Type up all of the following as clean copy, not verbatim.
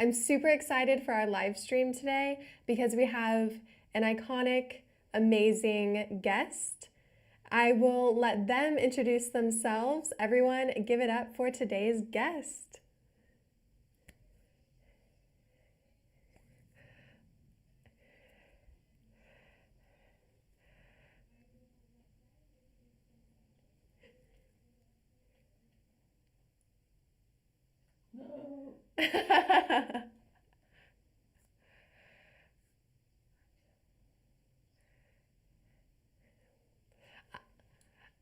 I'm super excited for our live stream today because we have an iconic, amazing guest. I will let them introduce themselves. Everyone, give it up for today's guest.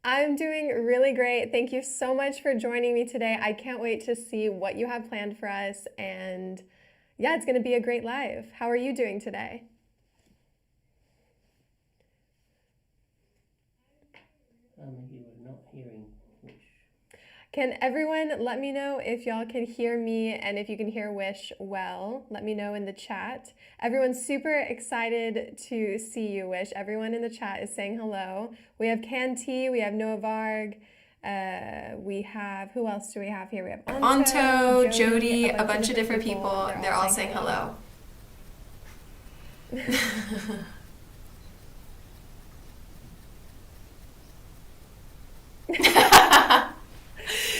I'm doing really great. Thank you so much for joining me today. I can't wait to see what you have planned for us. And yeah, it's going to be a great live. How are you doing today? You were not hearing Wish. Can everyone let me know if y'all can hear me and if you can hear Wish well? Let me know in the chat. Everyone's super excited to see you, Wish. Everyone in the chat is saying hello. We have Canty, we have Noah Varg, we have, who else do we have here? We have Anto, Jody, a bunch of different people. They're all saying hello.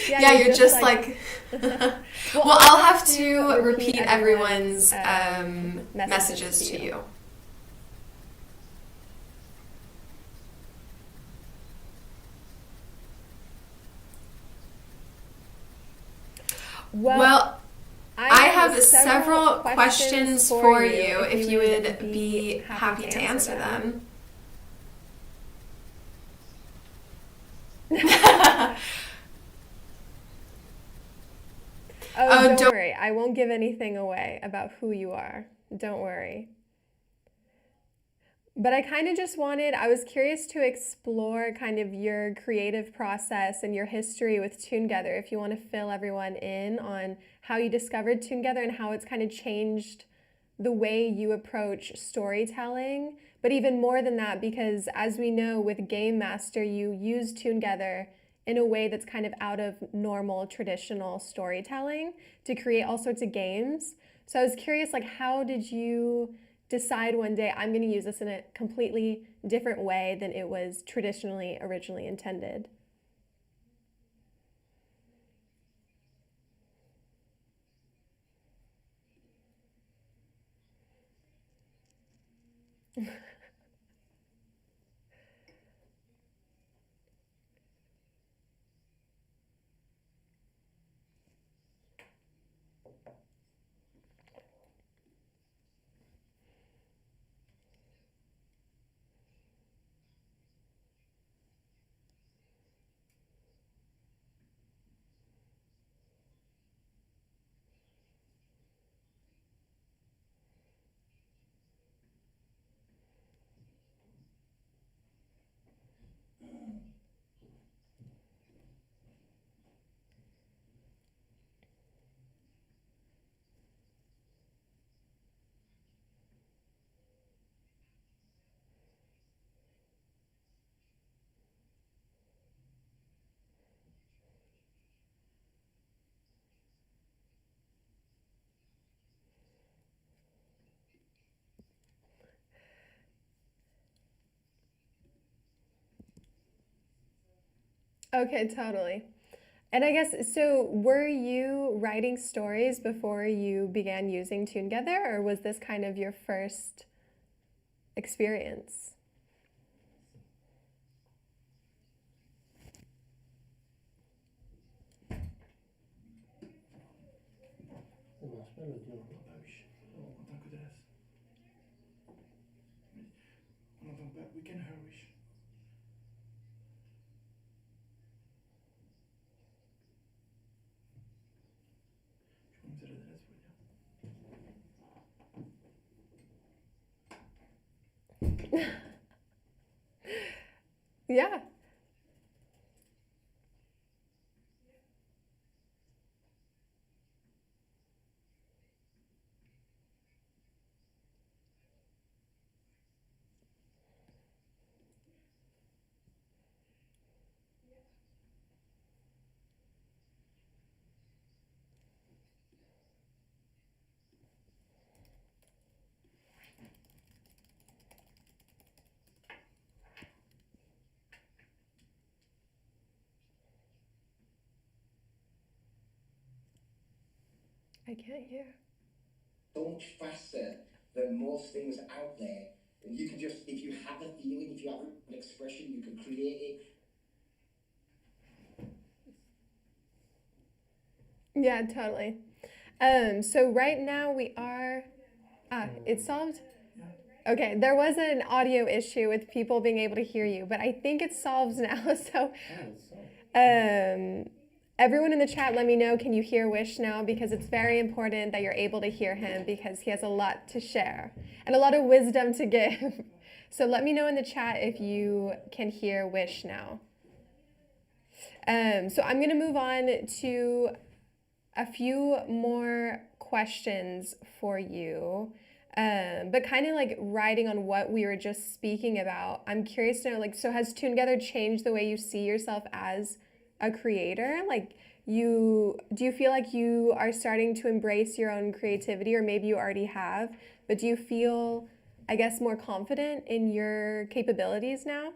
Yeah, you're just like well, I'll have to repeat everyone's messages to you. Well, I have several questions for you if you would be happy to answer them. Oh, don't worry. I won't give anything away about who you are. Don't worry. But I kind of just I was curious to explore kind of your creative process and your history with toongether. If you want to fill everyone in on how you discovered toongether and how it's kind of changed the way you approach storytelling. But even more than that, because as we know with Game Master, you use toongether in a way that's kind of out of normal traditional storytelling to create all sorts of games. So I was curious, like, how did you decide one day, I'm going to use this in a completely different way than it was traditionally originally intended? Okay, totally. And I guess, so were you writing stories before you began using toongether, or was this kind of your first experience? The marshmallow dur. Ah bah oui, en tant que Dallas. Oui. On n'entend pas. We can hear wish. Je crois que c'est la Dallas, faut le dire. Yeah. I can't hear. So much faster than most things out there. And you can just, if you have a feeling, if you have an expression, you can create it. Yeah, totally. So right now we are. It's solved? Okay, there was an audio issue with people being able to hear you, but I think it's solved now. So, Oh, it's so. everyone in the chat, let me know, can you hear Wish now? Because it's very important that you're able to hear him because he has a lot to share and a lot of wisdom to give. So let me know in the chat if you can hear Wish now. So I'm going to move on to a few more questions for you. But kind of like riding on what we were just speaking about, I'm curious to know, like, so has toongether changed the way you see yourself as a creator? Like, do you feel like you are starting to embrace your own creativity, or maybe you already have, but do you feel, I guess, more confident in your capabilities now?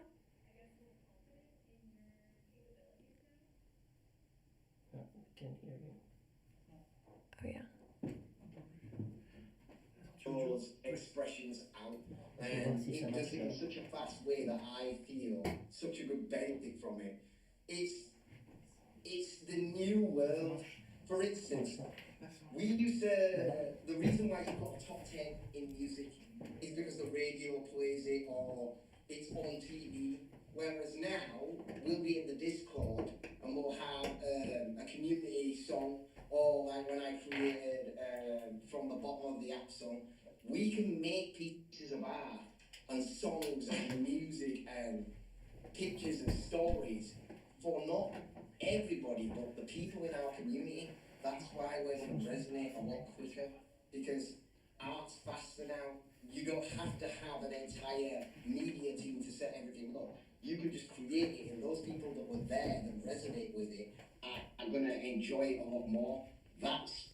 No, can't hear you. Oh, yeah. Those expressions out. And it does it in such a fast way that I feel such a good benefit from it. It's the new world. For instance, we used to, the reason why you've got top 10 in music is because the radio plays it or it's on TV. Whereas now, we'll be in the Discord and we'll have a community song, or like when I created from the bottom of the app song, we can make pieces of art and songs and music and pictures and stories for not everybody, but the people in our community. That's why we're going to resonate a lot quicker, because art's faster now. You don't have to have an entire media team to set everything up. You can just create it, and those people that were there that resonate with it are going to enjoy it a lot more. That's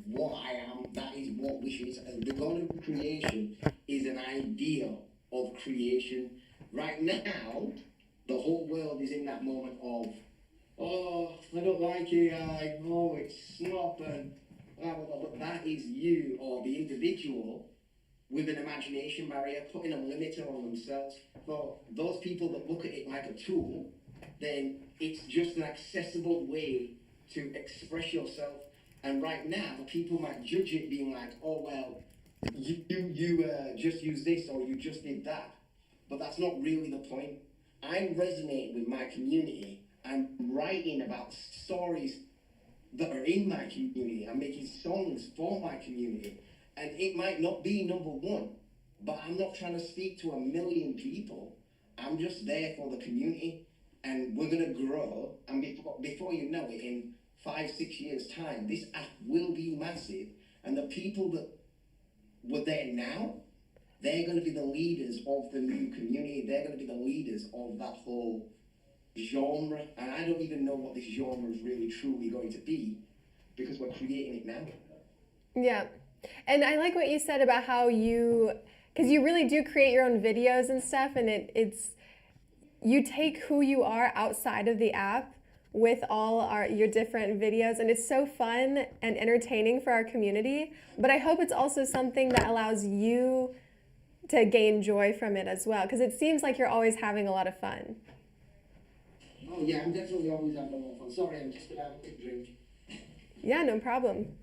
what I am. That is what Wish is. And the God of creation is an ideal of creation. Right now, the whole world is in that moment of, oh, I don't like AI, oh, it's snop, and blah, blah, blah. But that is you or the individual with an imagination barrier, putting a limiter on themselves. For those people that look at it like a tool, then it's just an accessible way to express yourself. And right now, people might judge it being like, oh, well, you just use this or you just did that. But that's not really the point. I resonate with my community. I'm writing about stories that are in my community. I'm making songs for my community. And it might not be number one, but I'm not trying to speak to a million people. I'm just there for the community. And we're going to grow. And before you know it, in 5-6 years' time, this app will be massive. And the people that were there now, they're going to be the leaders of the new community. They're going to be the leaders of that whole genre. And I don't even know what this genre is really truly going to be, because we're creating it now. Yeah. And I like what you said about how you, because you really do create your own videos and stuff, and you take who you are outside of the app with all your different videos, and it's so fun and entertaining for our community. But I hope it's also something that allows you to gain joy from it as well, because it seems like you're always having a lot of fun. Oh yeah, I'm definitely always having a lot of fun. Sorry, I'm just gonna have a quick drink. Yeah, no problem.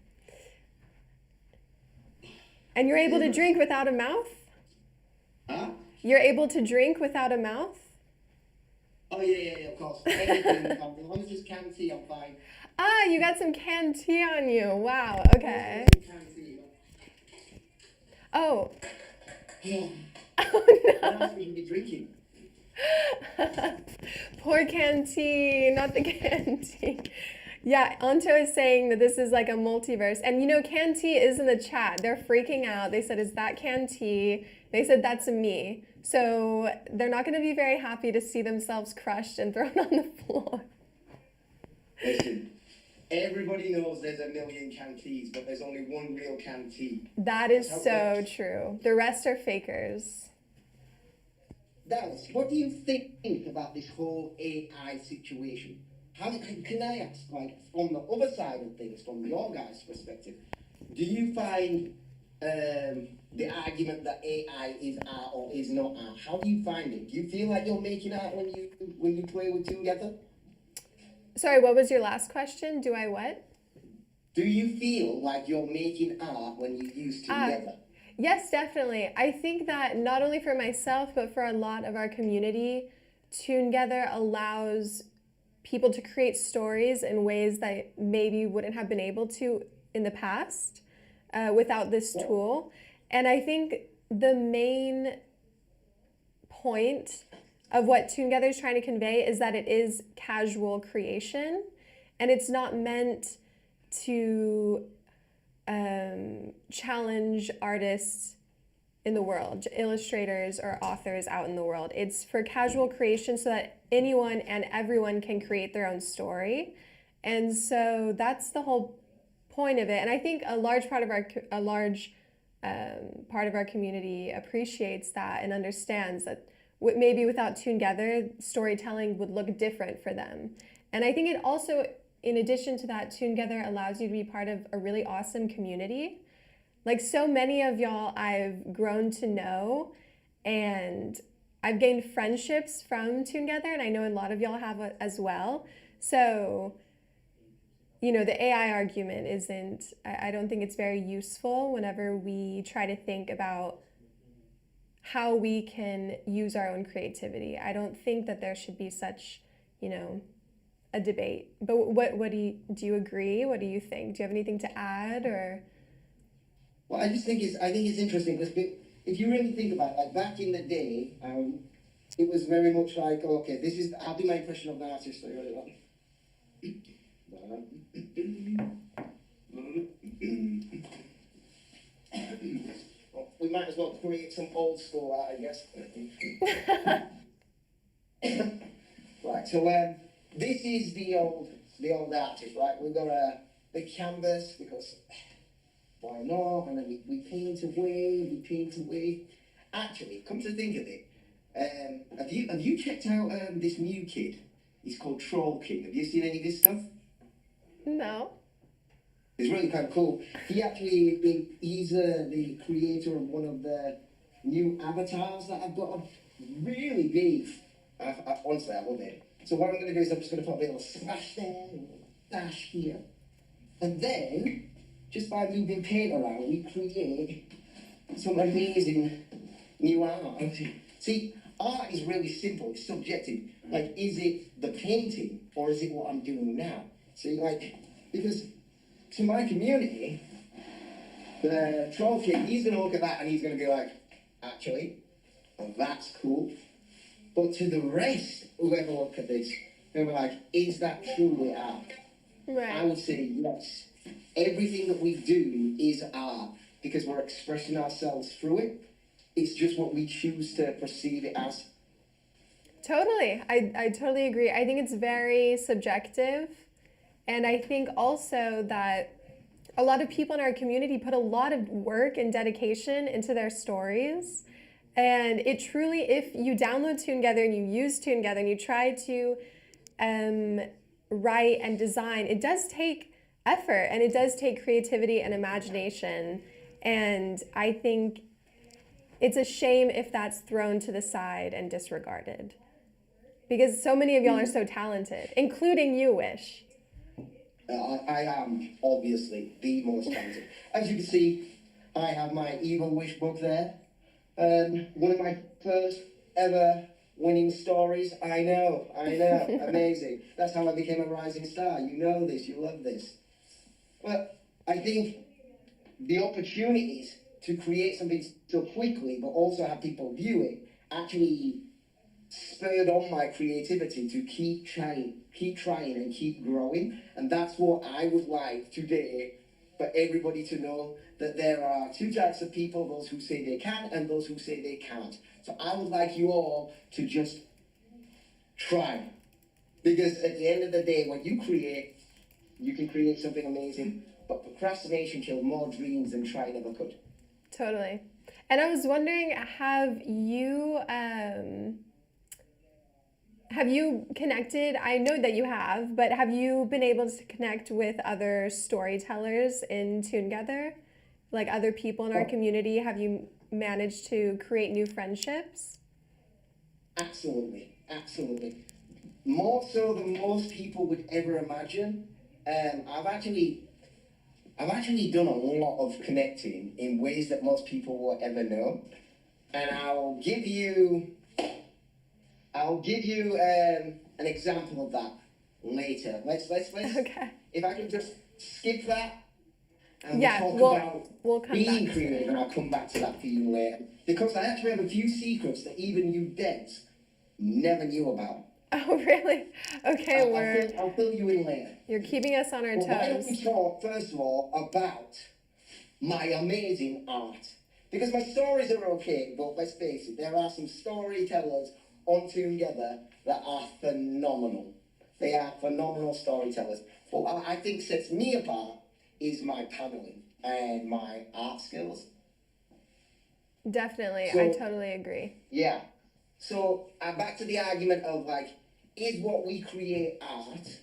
And you're able to drink without a mouth? Huh? You're able to drink without a mouth? Oh yeah, of course. Anything, as long as it's canned tea, I'm fine. Ah, you got some canned tea on you. Wow, okay. Canned tea. Oh. Yeah. Oh What else we can be drinking? no. Poor canned tea, not the canned tea. Yeah, Anto is saying that this is like a multiverse. And you know, canned tea is in the chat. They're freaking out. They said, is that canned tea? They said, that's me. So they're not going to be very happy to see themselves crushed and thrown on the floor. Listen, everybody knows there's a million canned teas, but there's only one real canned tea. That is That's how it so works. true. The rest are fakers. Dallas, what do you think about this whole AI situation? How can I ask, like, from the other side of things, from your guys' perspective, do you find the argument that AI is art or is not art? How do you find it? Do you feel like you're making art when you play with together? Sorry, what was your last question? Do I what? Do you feel like you're making art when you use together? Yes, definitely. I think that not only for myself, but for a lot of our community, toongether allows people to create stories in ways that maybe wouldn't have been able to in the past without this tool. And I think the main point of what toongether is trying to convey is that it is casual creation, and it's not meant to challenge artists in the world, illustrators or authors out in the world. It's for casual creation so that anyone and everyone can create their own story. And so that's the whole point of it. And I think a large part of our community appreciates that and understands that maybe without toongether, storytelling would look different for them. And I think it also, in addition to that, toongether allows you to be part of a really awesome community. Like, so many of y'all I've grown to know, and I've gained friendships from toongether, and I know a lot of y'all have as well. So, you know, the AI argument isn't, I don't think it's very useful whenever we try to think about how we can use our own creativity. I don't think that there should be such, you know, a debate. But what do you agree? What do you think? Do you have anything to add, or? Well, I think it's interesting because if you really think about it, like back in the day, it was very much like, okay, I'll do my impression of the artist for you really well. Well, we might as well create some old school art, I guess. Right, so this is the old artist, right? We've got the canvas because why not? And then we paint away. Actually, come to think of it, have you checked out this new kid? He's called Troll King. Have you seen any of this stuff? No. It's really kind of cool. He's the creator of one of the new avatars that I've got. Really big. Honestly, I love it. So what I'm going to do is I'm just going to put a little splash there, a little dash here, and then just by moving paint around, we create some amazing new art. See, art is really simple. It's subjective. Like, is it the painting or is it what I'm doing now? See, like, because to my community, the Troll King, he's going to look at that and he's going to be like, actually, that's cool. But to the rest, whoever look at this, they'll be like, is that truly art? Right. I would say yes. Everything that we do is art because we're expressing ourselves through it. It's just what we choose to perceive it as. Totally. I totally agree. I think it's very subjective. And I think also that a lot of people in our community put a lot of work and dedication into their stories. And it truly, if you download toongether and you use toongether and you try to write and design, it does take effort and it does take creativity and imagination. And I think it's a shame if that's thrown to the side and disregarded. Because so many of y'all are so talented, including you, Wish. I am obviously the most talented. As you can see, I have my Evil Wish book there. One of my first ever winning stories. I know, amazing. That's how I became a rising star. You know this, you love this. But I think the opportunities to create something so quickly, but also have people view it, actually spurred on my creativity to keep trying and keep growing. And that's what I would like today for everybody to know, that there are two types of people, those who say they can and those who say they can't. So I would like you all to just try. Because at the end of the day, when you create, you can create something amazing. But procrastination killed more dreams than try never could. Totally. And I was wondering, have you connected? I know that you have, but have you been able to connect with other storytellers in toongether? Like other people in our community? Have you managed to create new friendships? Absolutely. More so than most people would ever imagine. I've actually done a lot of connecting in ways that most people will ever know. And I'll give you an example of that later. Let's Okay. if I can just skip that and Yeah, talk about we'll come being back to creative, it. and I'll come back to that for you later. Because I actually have a few secrets that even you devs never knew about. Oh, really? Okay, I'll fill you in later. you're keeping us on our Well, why don't we toes. talk, first of all, about my amazing art? Because my stories are okay, but let's face it, there are some storytellers on toongether that are phenomenal. They are phenomenal storytellers. But what I think sets me apart is my paneling and my art skills. Definitely, So- I totally agree. Yeah. So back to the argument of like, is what we create art?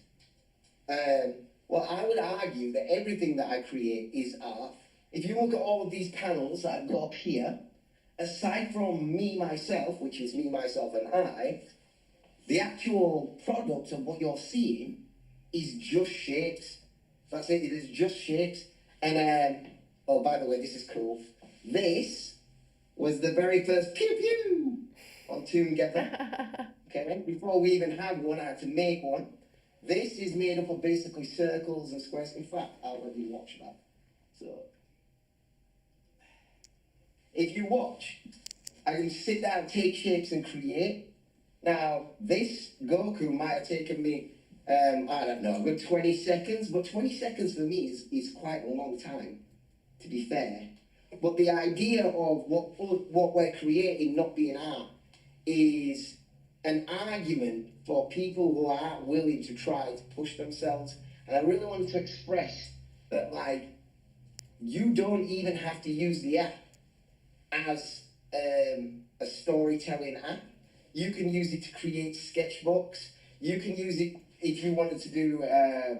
Well, I would argue that everything that I create is art. If you look at all of these panels that I've got up here, aside from me, myself, which is me, myself, and I, the actual product of what you're seeing is just shapes. That's it. It is just shapes. And oh, by the way, this is cool. This was the very first pew pew on toongether. Okay, before we even had one, I had to make one. This is made up of basically circles and squares. In fact, I'll let you watch that. So, if you watch, I can sit down, take shapes, and create. Now, this Goku might have taken me, I don't know, a good 20 seconds, but 20 seconds for me is quite a long time, to be fair. But the idea of what we're creating not being art is an argument for people who aren't willing to try to push themselves. And I really wanted to express that, like, you don't even have to use the app as a storytelling app. You can use it to create sketchbooks. You can use it if you wanted to do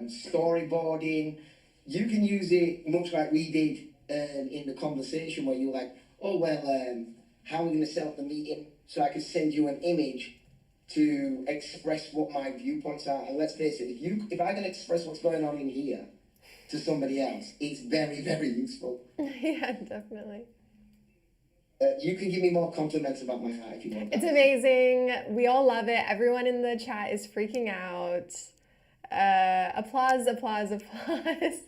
storyboarding. You can use it much like we did in the conversation where you're like, oh, well, how are we going to set up the meeting so I can send you an image to express what my viewpoints are? And let's face it, if I can express what's going on in here to somebody else, it's very, very useful. Yeah, definitely. You can give me more compliments about my art if you want. It's amazing. We all love it. Everyone in the chat is freaking out. Applause, applause, applause.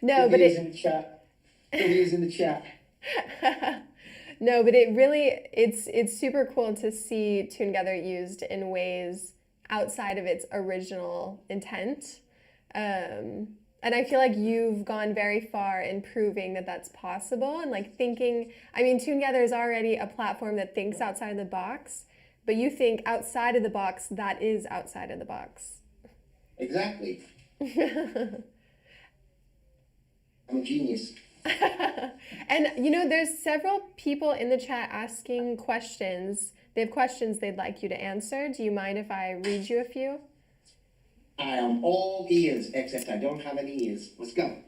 No, but in the chat. W's in the chat. No, but it's super cool to see toongether used in ways outside of its original intent. And I feel like you've gone very far in proving that that's possible and like thinking, I mean, toongether is already a platform that thinks outside the box, but you think outside of the box that is outside of the box. Exactly. I'm a genius. And you know, there's several people in the chat asking questions. They have questions they'd like you to answer. Do you mind if I read you a few? I am all ears, except I don't have any ears. Let's go.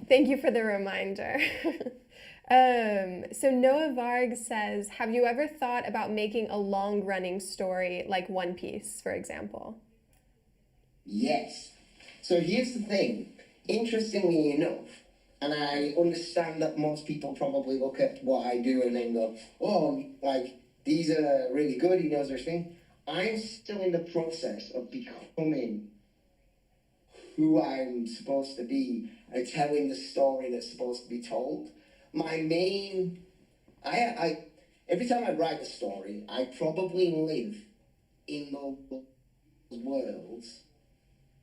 Thank you for the reminder. So Noah Varg says, have you ever thought about making a long-running story like One Piece, for example? Yes. So here's the thing. Interestingly enough, and I understand that most people probably look at what I do and then go, oh, like, these are really good, he knows their thing. I'm still in the process of becoming who I'm supposed to be and telling the story that's supposed to be told. My main, I every time I write a story, I probably live in those worlds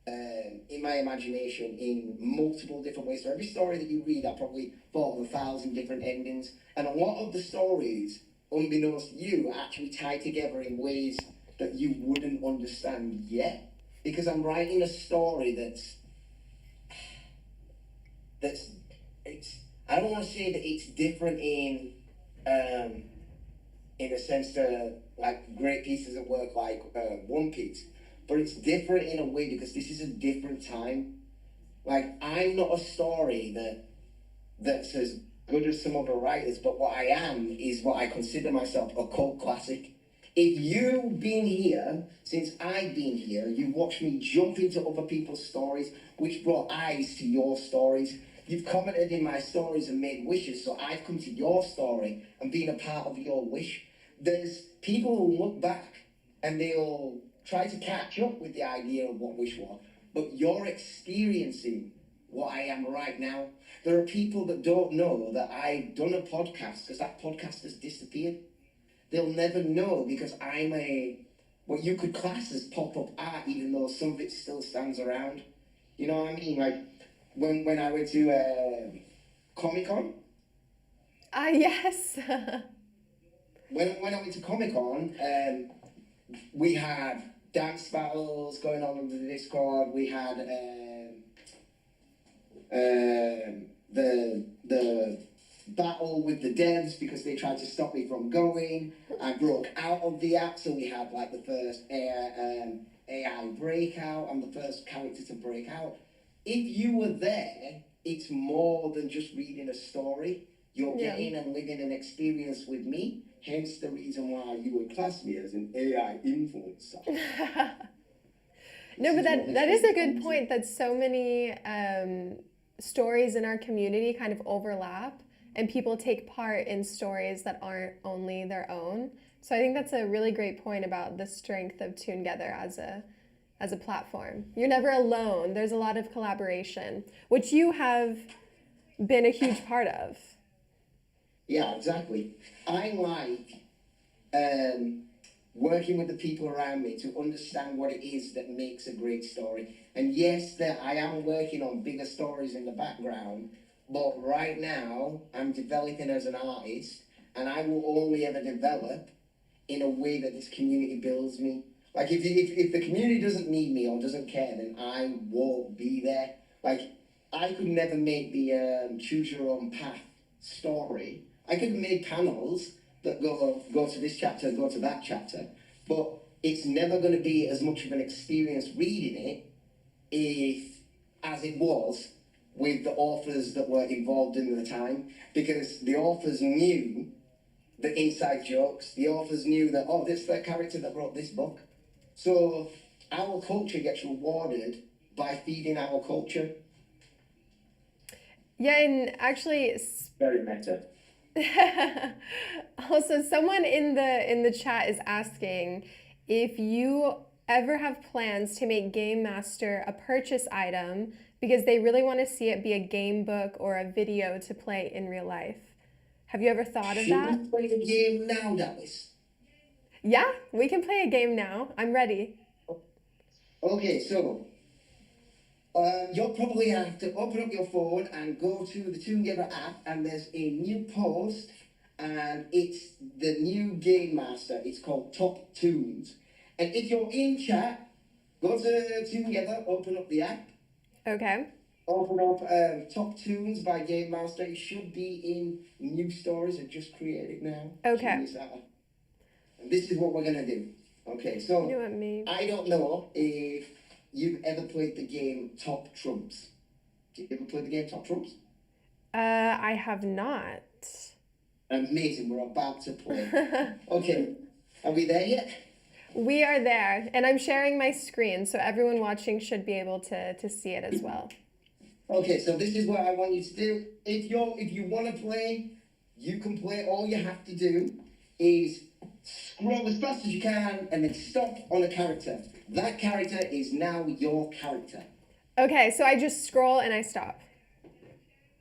in my imagination in multiple different ways. For every story that you read, I probably thought of 1,000 different endings, and a lot of the stories, unbeknownst to you, actually tie together in ways that you wouldn't understand yet, because I'm writing a story that's it's. I don't want to say that it's different in a sense to like great pieces of work like One Piece. But it's different in a way because this is a different time. Like, I'm not a story that's as good as some other writers, but what I am is what I consider myself a cult classic. If you've been here since I've been here, you watched me jump into other people's stories, which brought eyes to your stories. You've commented in my stories and made wishes, so I've come to your story and been a part of your wish. There's people who look back and they'll try to catch up with the idea of what wish was, but you're experiencing what I am right now. There are people that don't know that I've done a podcast because that podcast has disappeared. They'll never know because I'm what you could class as pop-up art, even though some of it still stands around. You know what I mean? Like when I went to Comic-Con. Yes. when I went to Comic-Con, we had dance battles going on the Discord. We had the battle with the devs because they tried to stop me from going. I broke out of the app, so we had like the first AI breakout. I'm the first character to break out. If you were there, it's more than just reading a story. You're getting and living an experience with me. Hence the reason why you would class me as an AI influencer. No, but that is a good point that so many stories in our community kind of overlap and people take part in stories that aren't only their own. So I think that's a really great point about the strength of toongether as a platform. You're never alone. There's a lot of collaboration, which you have been a huge part of. Yeah, exactly. I like working with the people around me to understand what it is that makes a great story. And yes, I am working on bigger stories in the background, but right now I'm developing as an artist, and I will only ever develop in a way that this community builds me. Like if the community doesn't need me or doesn't care, then I won't be there. Like I could never make the choose your own path story. I could make panels that go to this chapter, go to that chapter, but it's never going to be as much of an experience reading it as it was with the authors that were involved in the time, because the authors knew the inside jokes. The authors knew that, oh, this is the character that wrote this book. So our culture gets rewarded by feeding our culture. Yeah, and actually, Very meta. also someone in the chat is asking if you ever have plans to make Game Master a purchase item because they really want to see it be a game book or a video to play in real life. Have you ever thought of that? Should we play the game now, Dallas? Yeah, we can play a game now. I'm ready. Okay, so you'll probably have to open up your phone and go to the toongether app, and there's a new post, and it's the new Game Master. It's called Top Tunes. And if you're in chat, go to toongether, open up the app. Okay. Open up Top Tunes by Game Master. It should be in new stories. I just created now. Okay. Check this out. And this is what we're gonna do. Okay, so You and me. I don't know if you've ever played the game Top Trumps. Did you ever play the game Top Trumps? I have not. Amazing, we're about to play. Okay, are we there yet? We are there, and I'm sharing my screen, so everyone watching should be able to see it as well. Okay, so this is what I want you to do. If you want to play, you can play. All you have to do is scroll as fast as you can and then stop on a character. That character is now your character. Okay, so I just scroll and I stop.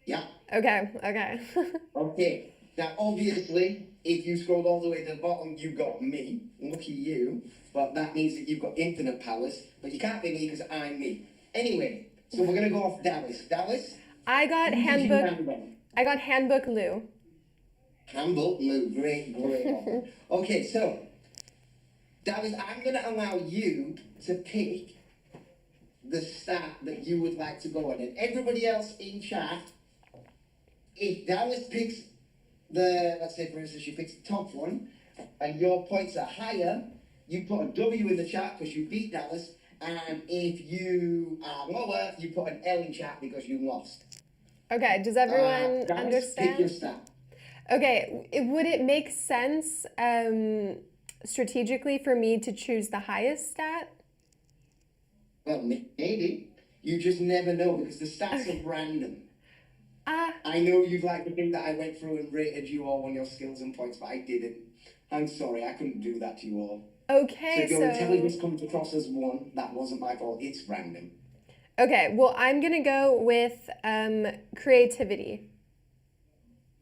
Yeah. Okay. Okay. Now, obviously, if you scrolled all the way to the bottom, you got me. Lucky you. But that means that you've got infinite powers. But you can't be me because I'm me. Anyway, so we're gonna go off Dallas. Dallas. I got who did you handbook. land on? I got handbook Lou. Handbook Lou. Great. Okay, so Dallas, I'm gonna allow you to pick the stat that you would like to go on, and everybody else in chat. If Dallas picks let's say for instance she picks the top one, and your points are higher, you put a W in the chat because you beat Dallas, and if you are lower, you put an L in chat because you lost. Okay, does everyone Dallas, pick your understand? stat. Okay, would it make sense strategically for me to choose the highest stat? Well, maybe. You just never know because the stats are random. I know you'd like to think that I went through and rated you all on your skills and points, but I didn't. I'm sorry, I couldn't do that to you all. Okay, So if your intelligence comes across as 1, that wasn't my fault. It's random. Okay, well, I'm gonna go with creativity.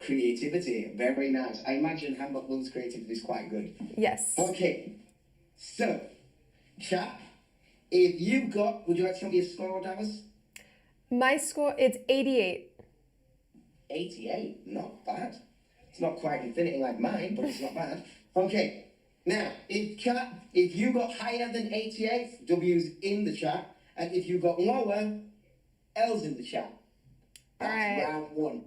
Creativity, very nice. I imagine Handbook Lou's creativity is quite good. Yes. Okay, so, chat, if you got, would you like to tell me a score, Dallas? My score, it's 88. 88, not bad. It's not quite infinity like mine, but it's not bad. Okay, now, if you got higher than 88, W's in the chat, and if you got lower, L's in the chat. That's Alright. round 1.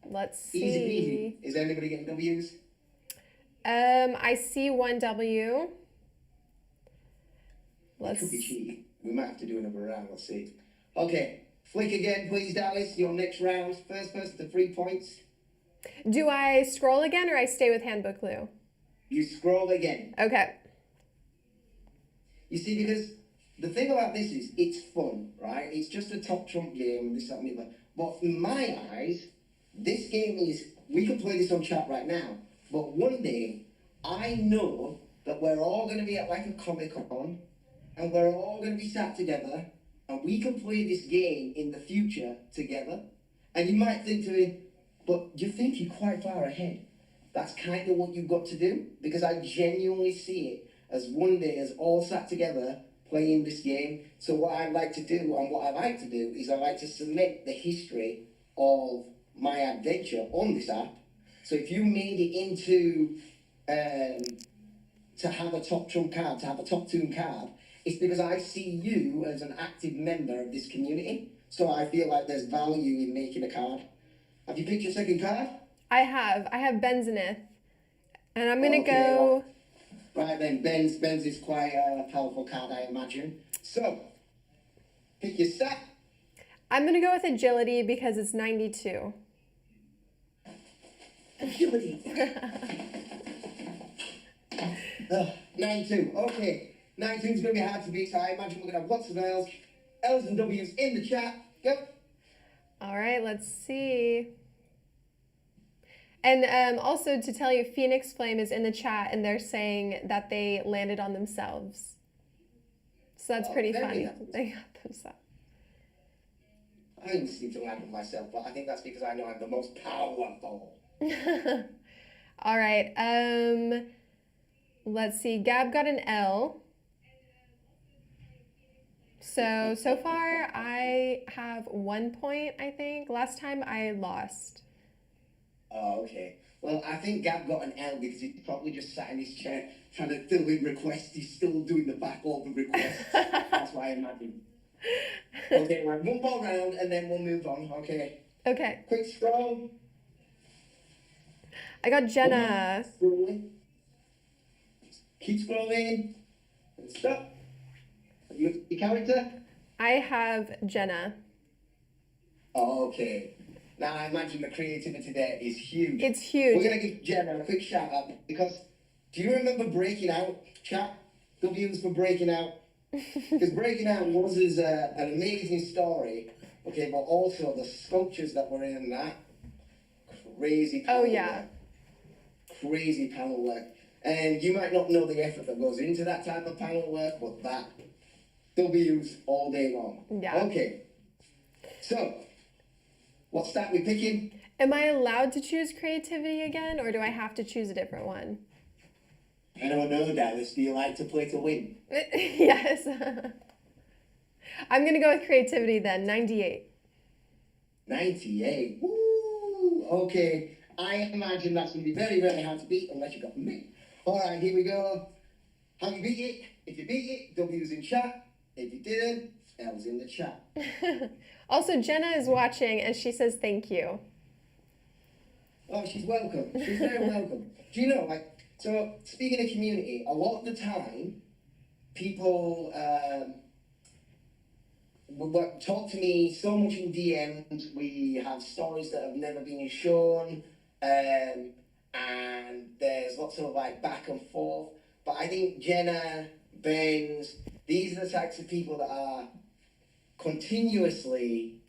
Let's see. Easy peasy. Is anybody getting W's? I see 1 W. That could be cheating. We might have to do another round, let's see. Okay, flick again, please, Dallas. Your next round. First person to 3 points. Do I scroll again or I stay with handbook Lou? You scroll again. Okay. You see, because the thing about this is, it's fun, right? It's just a top trump game, and this, that, and the other. But in my eyes, this game is, we can play this on chat right now, but one day, I know that we're all going to be at like a Comic-Con, and we're all going to be sat together, and we can play this game in the future together. And you might think to me, but you're thinking quite far ahead. That's kind of what you've got to do, because I genuinely see it as one day as all sat together playing this game. So what I like to do, and what I like to do, is I like to submit the history of my adventure on this app. So if you made it into to have a top trump card, to have a top tune card, it's because I see you as an active member of this community. So I feel like there's value in making a card. Have you picked your second card? I have Benzenith. And I'm gonna Okay, go. Right then, Ben's is quite a powerful card, I imagine. So, pick your stat. I'm gonna go with agility because it's 92. Agility. 92. Okay. 92 is going to be hard to beat, so I imagine we're going to have lots of L's. L's and W's in the chat. Go. All right, let's see. And also to tell you, Phoenix Flame is in the chat and they're saying that they landed on themselves. So that's pretty very funny. nice. They got themselves. I didn't seem to land on myself, but I think that's because I know I'm the most powerful. All right. Let's see. Gab got an L. So far I have 1 point, I think. Last time I lost. Oh, okay. Well, I think Gab got an L because he probably just sat in his chair trying to fill in requests. He's still doing the back order requests. That's what I imagine. Okay, right, one more round and then we'll move on. Okay. Okay. Quick scroll. I got Jenna. Scrolling. Keep scrolling. And stop. Your character? I have Jenna. Okay. Now I imagine the creativity there is huge. It's We're huge. gonna give Jenna a quick shout out because do you remember Breaking Out, chat? W's for Breaking Out. Because Breaking Out was an amazing story, okay, but also the sculptures that were in that, crazy panel Oh, yeah. work. Crazy panel work. And you might not know the effort that goes into that type of panel work, but that W's all day long. Yeah. Okay. So, what stat we picking? Am I allowed to choose creativity again, or do I have to choose a different one? I don't know, Dallas. Do you like to play to win? Yes. I'm going to go with creativity then, 98. 98. Woo! Okay. I imagine that's going to be very, very hard to beat unless you got me. All right, here we go. How you beat it? If you beat it, W's in chat. If you didn't, L's in the chat. Also, Jenna is watching and she says thank you. Oh, she's welcome. She's very welcome. Do you know, like, so speaking of community, a lot of the time, people would talk to me so much in DMs. We have stories that have never been shown, and there's lots of like back and forth. But I think Jenna, Benz, these are the types of people that are continuously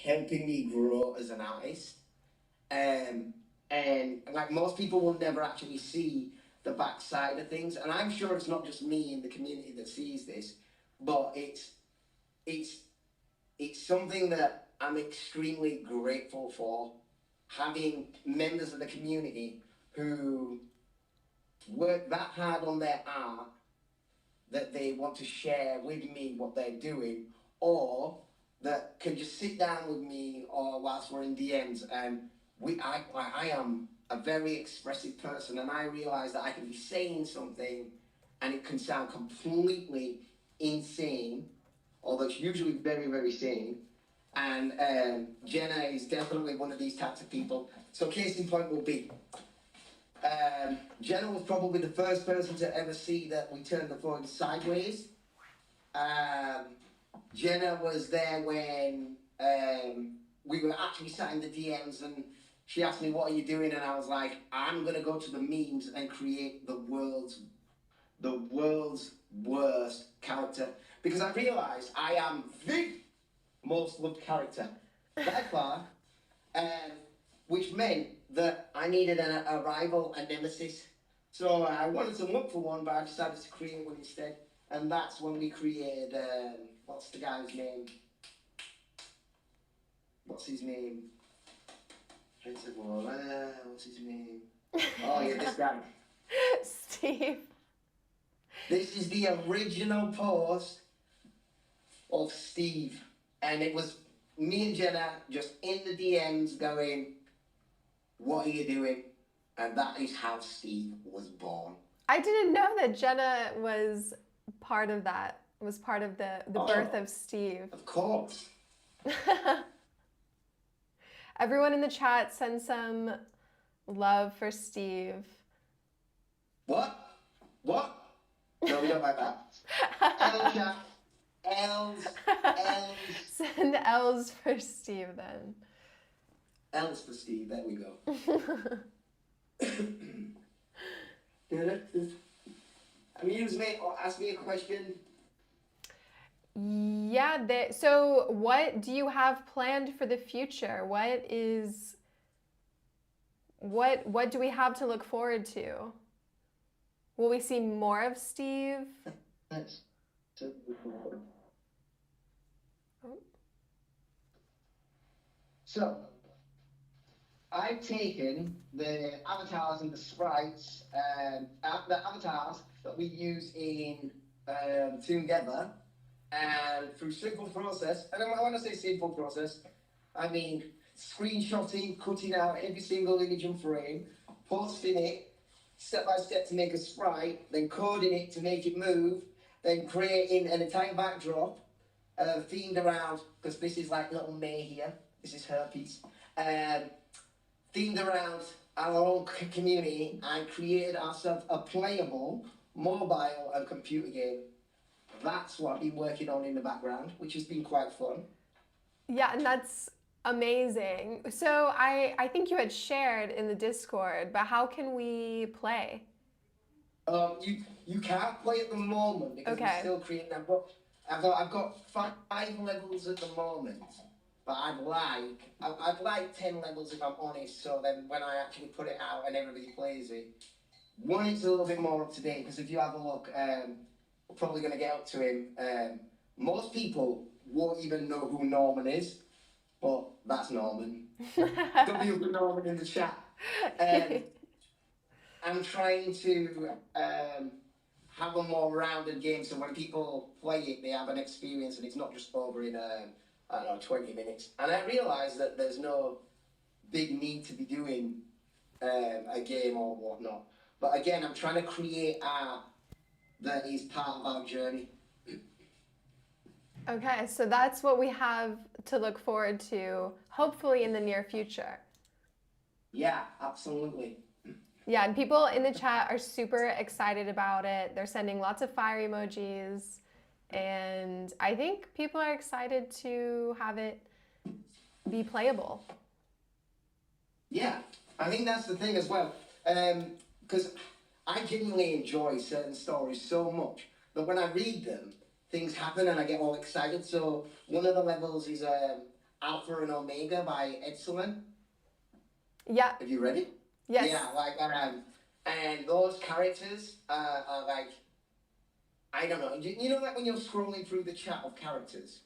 helping me grow as an artist. And like most people will never actually see the backside of things, and I'm sure it's not just me in the community that sees this, but it's something that I'm extremely grateful for, having members of the community who work that hard on their art that they want to share with me what they're doing, or that can just sit down with me or whilst we're in DMs. I am a very expressive person, and I realize that I can be saying something and it can sound completely insane, although it's usually very, very sane. And Jenna is definitely one of these types of people. So case in point will be, Jenna was probably the first person to ever see that we turned the phone sideways. Jenna was there when we were actually sat in the DMs, and she asked me, what are you doing? And I was like, I'm going to go to the memes and create the world's worst character. Because I realised I am the most loved character by far, which meant that I needed a rival, a nemesis. So I wanted to look for one, but I decided to create one instead. And that's when we created, what's the guy's name? What's his name? What's his name? Oh yeah, this guy. Steve. This is the original post of Steve. And it was me and Jenna just in the DMs going, what are you doing? And that is how Steve was born. I didn't know that Jenna was part of that, was part of the birth of Steve. Of course. Everyone in the chat send some love for Steve. What? No, we don't like that. L chat. L's. Send L's for Steve then. L's for Steve, there we go. Amuse me or ask me a question. Yeah, so what do you have planned for the future? What do we have to look forward to? Will we see more of Steve? That's so cool. So, I've taken the avatars and the sprites, the avatars that we use in toongether, and through simple process, and when I say simple process, I mean screenshotting, cutting out every single image and frame, posting it step by step to make a sprite, then coding it to make it move, then creating an entire backdrop, themed around, because this is like little May here, this is her piece, themed around our own community and created ourselves a playable mobile and computer game. That's what I've been working on in the background, which has been quite fun. Yeah, and that's amazing. So I think you had shared in the Discord, but how can we play? You can't play at the moment because Okay. we're still creating that. But I've got 5 levels at the moment, but I'd like 10 levels if I'm honest. So then when I actually put it out and everybody plays it, one, it's a little bit more up to date because if you have a look, we're probably going to get up to him. Most people won't even know who Norman is, but that's Norman. W for Norman in the chat. I'm trying to have a more rounded game so when people play it, they have an experience and it's not just over in, I don't know, 20 minutes. And I realise that there's no big need to be doing a game or whatnot. But again, I'm trying to create art that is part of our journey. Okay, so that's what we have to look forward to, hopefully in the near future. Yeah, absolutely. Yeah, and people in the chat are super excited about it. They're sending lots of fire emojis, and I think people are excited to have it be playable. Yeah, I think that's the thing as well. Because I genuinely enjoy certain stories so much that when I read them, things happen and I get all excited. So one of the levels is Alpha and Omega by Edselen. Yeah. Have you read it? Yes. Yeah, like and those characters are like, I don't know. You know, like when you're scrolling through the chat of characters.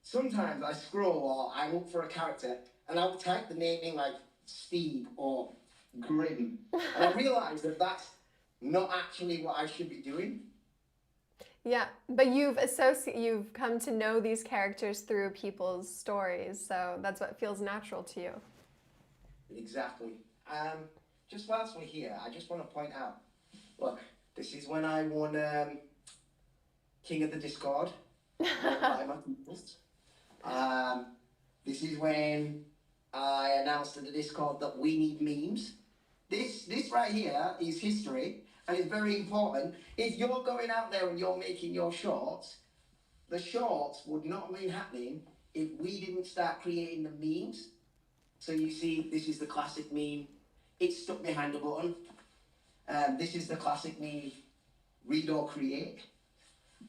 Sometimes I scroll or I look for a character and I'll type the name in like Steve or Grim, and I realise that that's not actually what I should be doing. Yeah, but you've come to know these characters through people's stories, so that's what feels natural to you. Exactly. Just whilst we're here, I just want to point out, look, this is when I won King of the Discord. This is when I announced to the Discord that we need memes. This right here is history and it's very important. If you're going out there and you're making your shorts, the shorts would not have been happening if we didn't start creating the memes. So you see, this is the classic meme. It's stuck behind a button. This is the classic meme, read or create.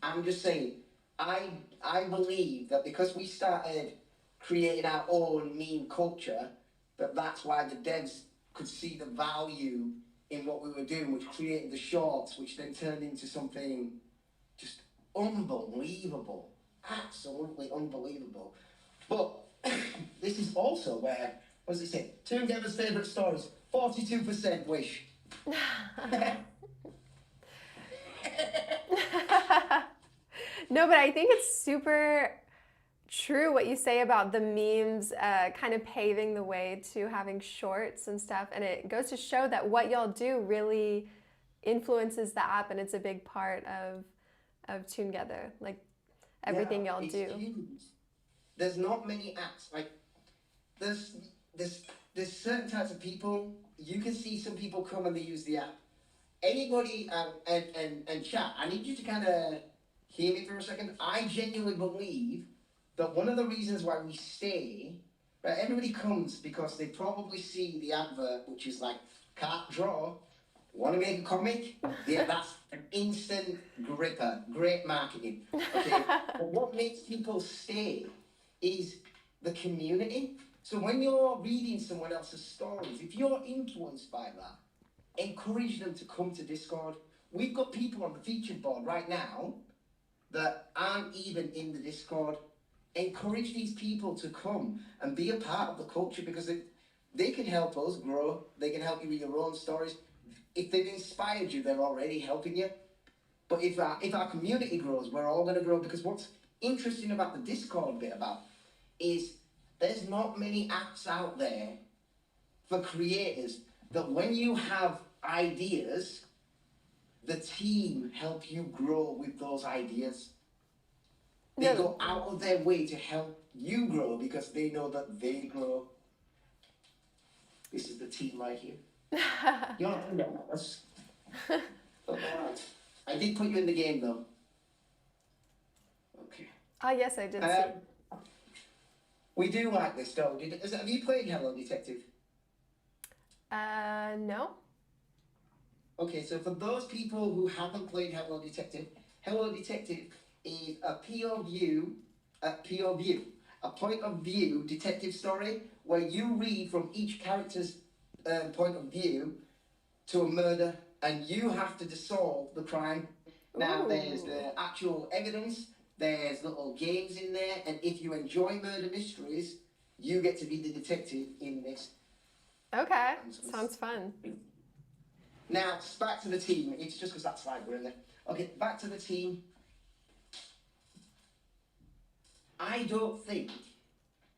I'm just saying, I believe that because we started creating our own meme culture, that's why the devs could see the value in what we were doing, which created the shorts, which then turned into something just unbelievable, absolutely unbelievable. But this is also where, what does it say? Toongether's favourite stories, 42% wish. No, but I think it's super true what you say about the memes kind of paving the way to having shorts and stuff. And it goes to show that what y'all do really influences the app, and it's a big part of Toongether, like everything y'all do. Huge. There's not many apps, like, there's certain types of people. You can see some people come and they use the app. Anybody and chat, I need you to kind of hear me for a second. I genuinely believe that one of the reasons why we stay, right, everybody comes because they probably see the advert, which is like, can't draw, want to make a comic? Yeah, that's an instant gripper, great marketing. Okay, but what makes people stay is the community. So when you're reading someone else's stories, if you're influenced by that, encourage them to come to Discord. We've got people on the featured board right now that aren't even in the Discord. Encourage these people to come and be a part of the culture because they can help us grow. They can help you with your own stories. If they've inspired you, they're already helping you. But if our community grows, we're all going to grow, because what's interesting about the Discord bit about is there's not many apps out there for creators that when you have ideas, the team help you grow with those ideas. They No. go out of their way to help you grow because they know that they grow. This is the team right here. You're not doing that. That's alright. I did put you in the game though. Okay. Ah, yes, I did see. We do like this though. Have you played Hello Detective? No. Okay, so for those people who haven't played Hello Detective is a point of view detective story where you read from each character's point of view to a murder and you have to solve the crime. Now, there's the actual evidence, there's little games in there, and if you enjoy murder mysteries, you get to be the detective in this. Okay, sounds fun. Now, back to the team. It's just because that slide we're in there. Okay, back to the team. I don't think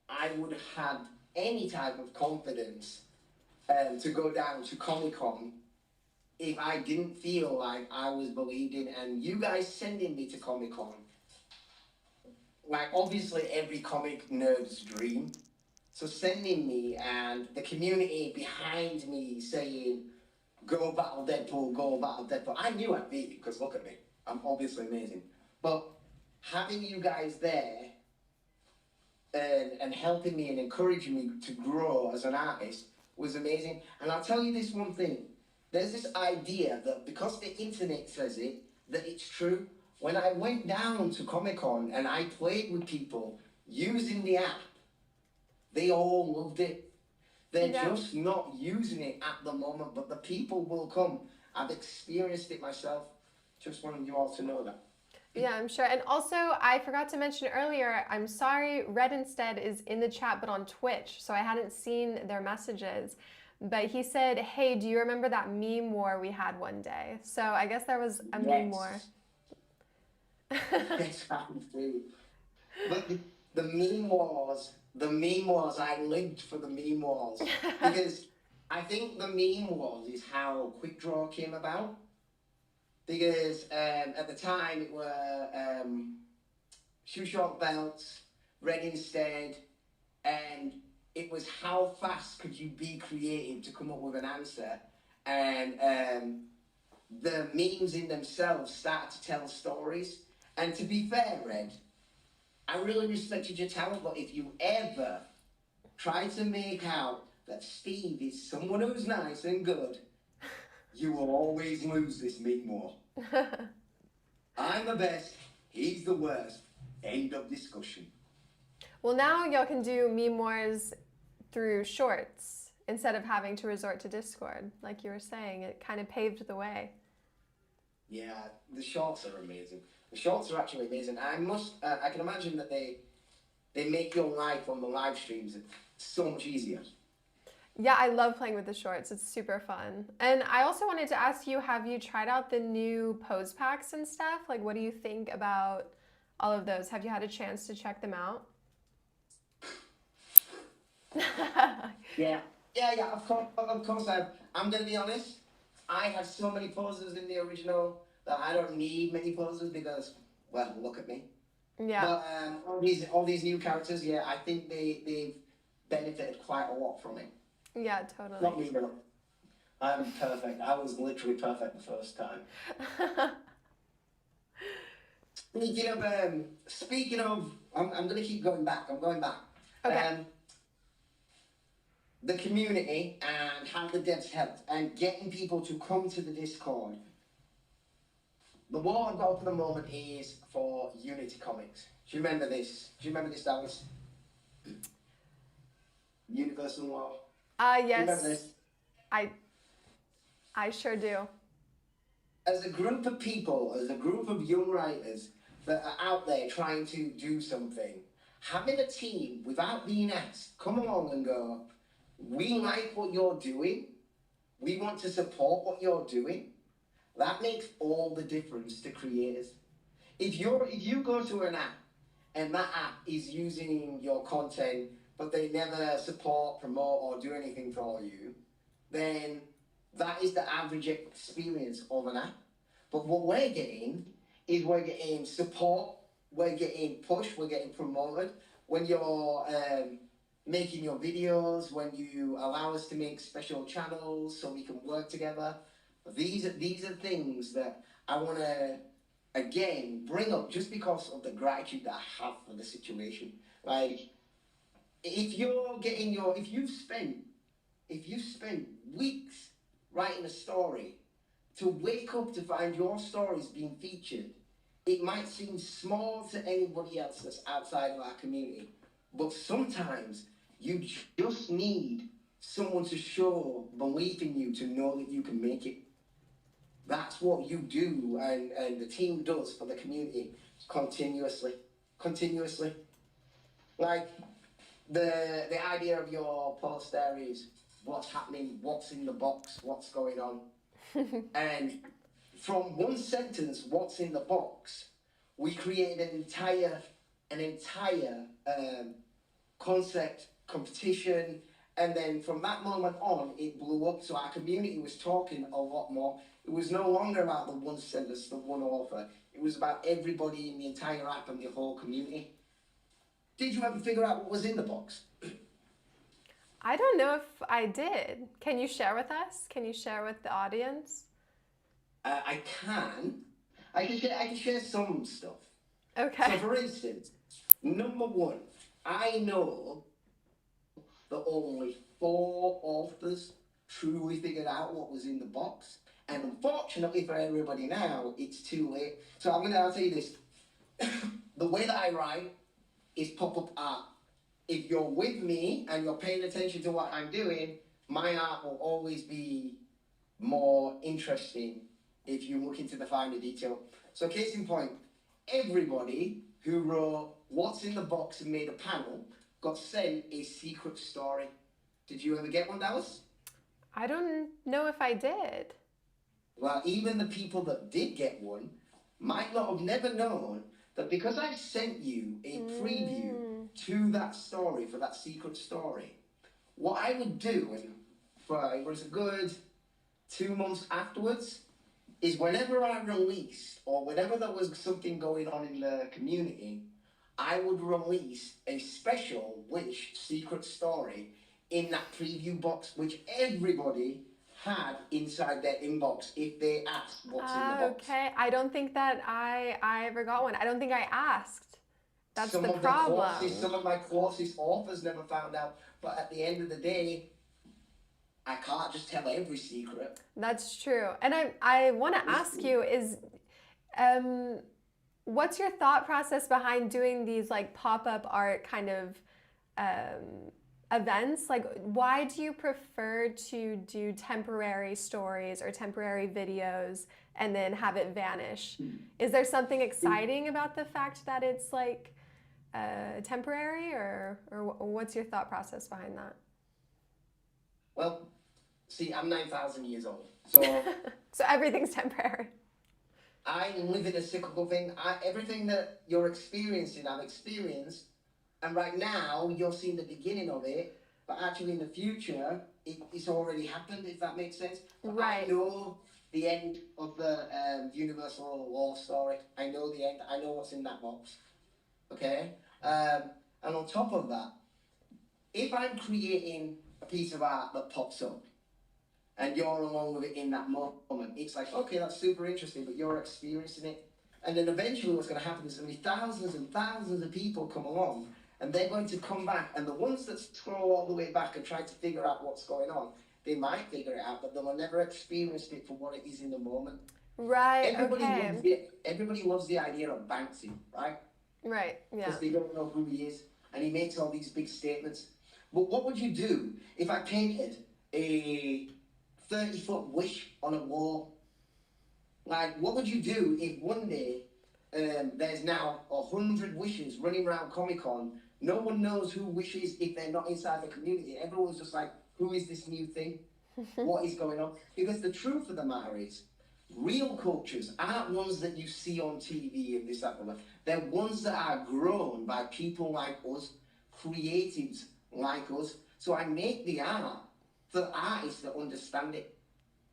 I would have had any type of confidence to go down to Comic-Con if I didn't feel like I was believed in. And you guys sending me to Comic-Con, like obviously every comic nerd's dream. So sending me and the community behind me saying, go battle Deadpool, go battle Deadpool. I knew I'd beat it because look at me. I'm obviously amazing. But having you guys there and helping me and encouraging me to grow as an artist was amazing. And I'll tell you this one thing. There's this idea that because the internet says it, that it's true. When I went down to Comic-Con and I played with people using the app, they all loved it. They're just not using it at the moment, but the people will come. I've experienced it myself. Just wanted you all to know that. Yeah, I'm sure. And also, I forgot to mention earlier, I'm sorry, Red Instead is in the chat, but on Twitch, so I hadn't seen their messages. But he said, hey, do you remember that meme war we had one day? So I guess there was a meme war. Yes, I do. But the meme wars, I lived for the meme wars. Because I think the meme wars is how Quick Draw came about. Because at the time it were Shoe Short Belts, Red Instead, and it was how fast could you be creative to come up with an answer. And the memes in themselves start to tell stories. And to be fair, Red, I really respected your talent, but if you ever try to make out that Steve is someone who's nice and good, you will always lose this meme war. I'm the best, he's the worst. End of discussion. Well, now y'all can do meme wars through shorts instead of having to resort to Discord. Like you were saying, it kind of paved the way. Yeah, the shorts are amazing. The shorts are actually amazing. I can imagine that they make your life on the live streams so much easier. Yeah, I love playing with the shorts. It's super fun. And I also wanted to ask you, have you tried out the new pose packs and stuff? Like, what do you think about all of those? Have you had a chance to check them out? Yeah, of course I have. I'm going to be honest, I have so many poses in the original that I don't need many poses because, well, look at me. Yeah. But all these new characters, yeah, I think they've benefited quite a lot from it. Yeah, totally. Not me, though. I'm perfect. I was literally perfect the first time. Speaking of, I'm going to keep going back. I'm going back. Okay. The community and how the devs helped and getting people to come to the Discord. The one I've got for the moment is for Unity Comics. Do you remember this? Dallas? Universal Law. Yes. Do you remember this? I sure do. As a group of people, as a group of young writers that are out there trying to do something, having a team without being asked, come along and go, we like what you're doing, we want to support what you're doing, that makes all the difference to creators. If you go to an app and that app is using your content, but they never support, promote, or do anything for you, then that is the average experience of an app. But what we're getting is support, we're getting pushed, we're getting promoted. When you're making your videos, when you allow us to make special channels so we can work together, these are things that I want to again bring up just because of the gratitude that I have for the situation. Like, if you've spent weeks writing a story to wake up to find your stories being featured, it might seem small to anybody else that's outside of our community, but sometimes you just need someone to show belief in you to know that you can make it. That's what you do, and the team does for the community continuously. Like, the idea of your post there is what's happening, what's in the box, what's going on. And from one sentence, what's in the box, we created an entire concept, competition, and then from that moment on, it blew up. So our community was talking a lot more. It was no longer about the one sentence, the one author. It was about everybody in the entire app and the whole community. Did you ever figure out what was in the box? I don't know if I did. Can you share with us? Can you share with the audience? I can share some stuff. Okay. So for instance, number one, I know that only 4 authors truly figured out what was in the box. And unfortunately for everybody now, it's too late. So I'll tell you this. The way that I write is pop-up art. If you're with me and you're paying attention to what I'm doing, my art will always be more interesting if you look into the finer detail. So case in point, everybody who wrote What's in the Box and made a panel got sent a secret story. Did you ever get one, Dallas? I don't know if I did. Well, even the people that did get one might not have never known that because I sent you a preview to that story, for that secret story, what I would do, and for it was a good 2 months afterwards, is whenever I released, or whenever there was something going on in the community, I would release a special wish secret story in that preview box, which everybody had inside their inbox if they asked what's in the box. Okay, I don't think that I ever got one. I don't think I asked. That's Some the of problem. Some of my closest authors never found out, but at the end of the day, I can't just tell every secret. That's true. And I want to ask you is, what's your thought process behind doing these like pop-up art kind of events? Like, why do you prefer to do temporary stories or temporary videos and then have it vanish? Is there something exciting about the fact that it's like temporary, or what's your thought process behind that? Well, see, I'm 9,000 years old, so So everything's temporary. I live in a cyclical thing. Everything that you're experiencing, I've experienced, and right now you're seeing the beginning of it, but actually in the future, it's already happened, if that makes sense. Right. I know the end of the Universal Law story. I know the end. I know what's in that box. Okay? And on top of that, if I'm creating a piece of art that pops up, and you're along with it in that moment, it's like, okay, that's super interesting, but you're experiencing it. And then eventually what's going to happen is going to be thousands and thousands of people come along, and they're going to come back, and the ones that scroll all the way back and try to figure out what's going on, they might figure it out, but they'll have never experienced it for what it is in the moment. Right, okay. Everybody loves the idea of Banksy, right? Right, yeah. Because they don't know who he is, and he makes all these big statements. But what would you do if I painted a 30-foot wish on a wall? Like, what would you do if one day there's now 100 wishes running around Comic-Con? No one knows who Wish is if they're not inside the community. Everyone's just like, who is this new thing? What is going on? Because the truth of the matter is, real cultures aren't ones that you see on TV and this, that, and that. They're ones that are grown by people like us, creatives like us. So I make the art for artists that understand it.